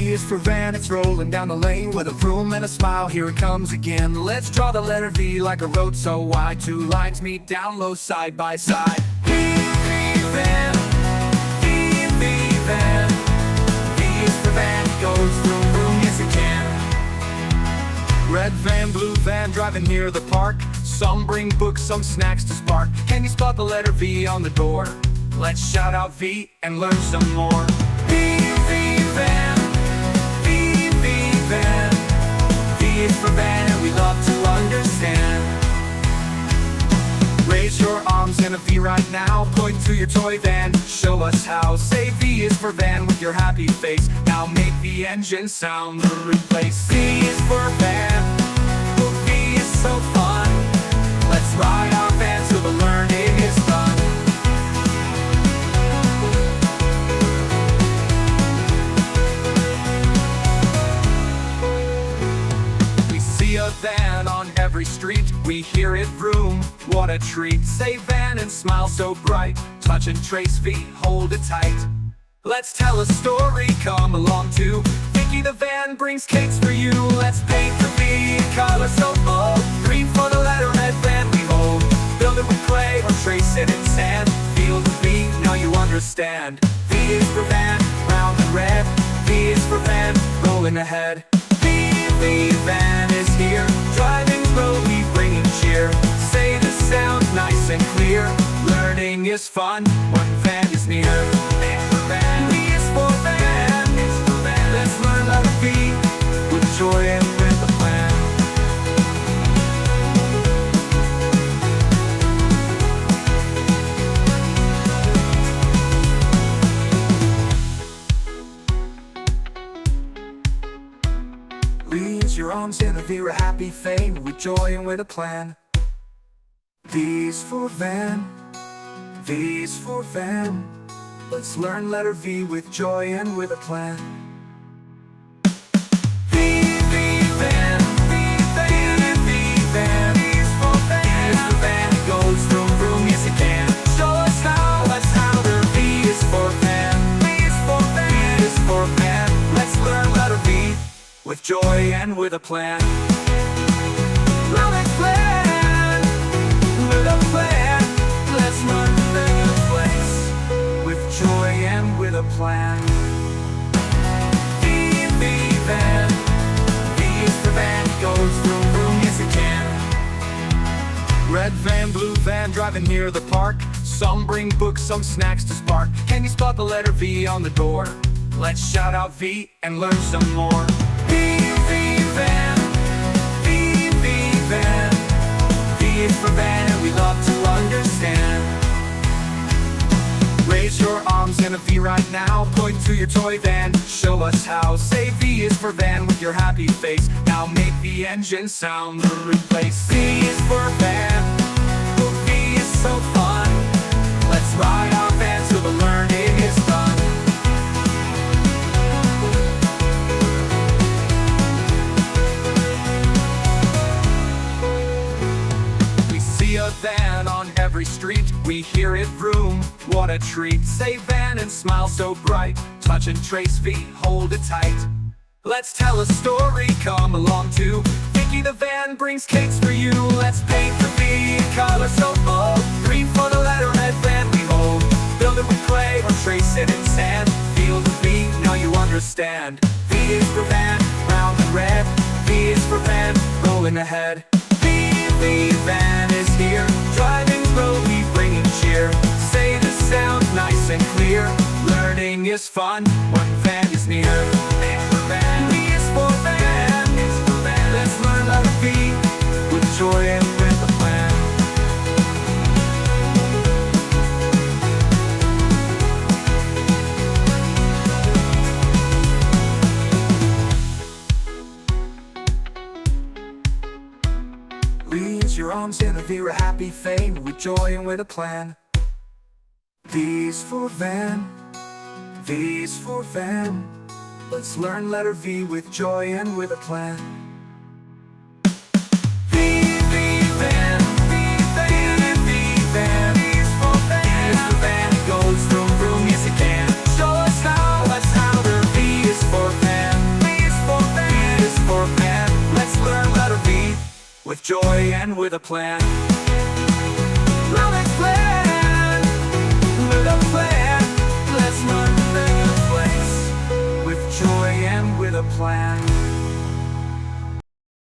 V is for van, it's rolling down the lane with a vroom and a smile, here it comes again. Let's draw the letter V like a rote, so wide. Two lines meet down low side by side. V, van, V, van. V is for van, it goes vroom, vroom, yes it can. Red van, blue van, driving near the park. Some bring books, some snacks to spark. Can you spot the letter V on the door? Let's shout out V and learn some more. V, van, V, van. V is for van and we love to understand. Raise your arms in a V right now. Point to your toy van, show us how. Say V is for van with your happy face. Now make the engine sound, replace. V is for van, oh, V is so fun. Let's ride our van till the learning is done. We see a van on every street, we hear it vroom, what a treat. Say van and smile so bright, touch and trace V, hold it tight. Let's tell a story, come along too. Vicky the van brings cakes for you. Let's paint the V, color so bold. Green for the letter, red van we hold. Build it with clay or trace it in sand. Feel the V, now you understand. V is for van, round and red. V is for van, rolling ahead. V, van is here, driving slowly, bringing cheer. Say the sound nice and clear. Learning is fun when van is near. V is for van, let's learn letter V with joy and with a plan. Raise your arms in a V, a happy fame with joy and with a plan. V's for van, V's for van. Let's learn letter V with joy and with a plan. V, van, V, van. V's for van, V's for van. It goes vroom, vroom, yes it can. Show us how, let's how the V is for van. V is for van, V is for van. Let's learn letter V with joy and with a plan. Now let's plan, with a plan. Let's learn the place with joy and with a plan. V, van, V is for van, goes vroom, vroom, yes it can. Red van, blue van, driving near the park. Some bring books, some snacks to spark. Can you spot the letter V on the door? Let's shout out V and learn some more. V, van, V, van. V is for van and we love to understand. Raise your arms in a V right now. Point to your toy van, show us how. Say V is for van with your happy face. Now make the engine sound, replace. V is for van, oh, V is so fun. Let's ride our van till the learning is done. A van on every street, we hear it vroom, what a treat. Say van and smile so bright, touch and trace V, hold it tight. Let's tell a story, come along too. Vicky the van brings cakes for you. Let's paint the V, color so bold. Green for the letter, red van we hold. Build it with clay or trace it in sand. Feel the V, now you understand. V is for van, round and red. V is for van, rolling ahead. V, van is here, driving slowly, bringing cheer. Say the sound nice and clear. Learning is fun when van is near. V is for van, V is for van. Let's learn letter V with joy and with a plan. Raise your arms in a V, a happy fame with joy and with a plan. V's for van, V's for van. Let's learn letter V with joy and with a plan. V, van, V, van. V's for van, V's for van. It goes vroom, vroom, yes it can. Show us how, let's how the V is for van. van with a plan. With a plan, with a plan. Let's run the place with joy and with a plan.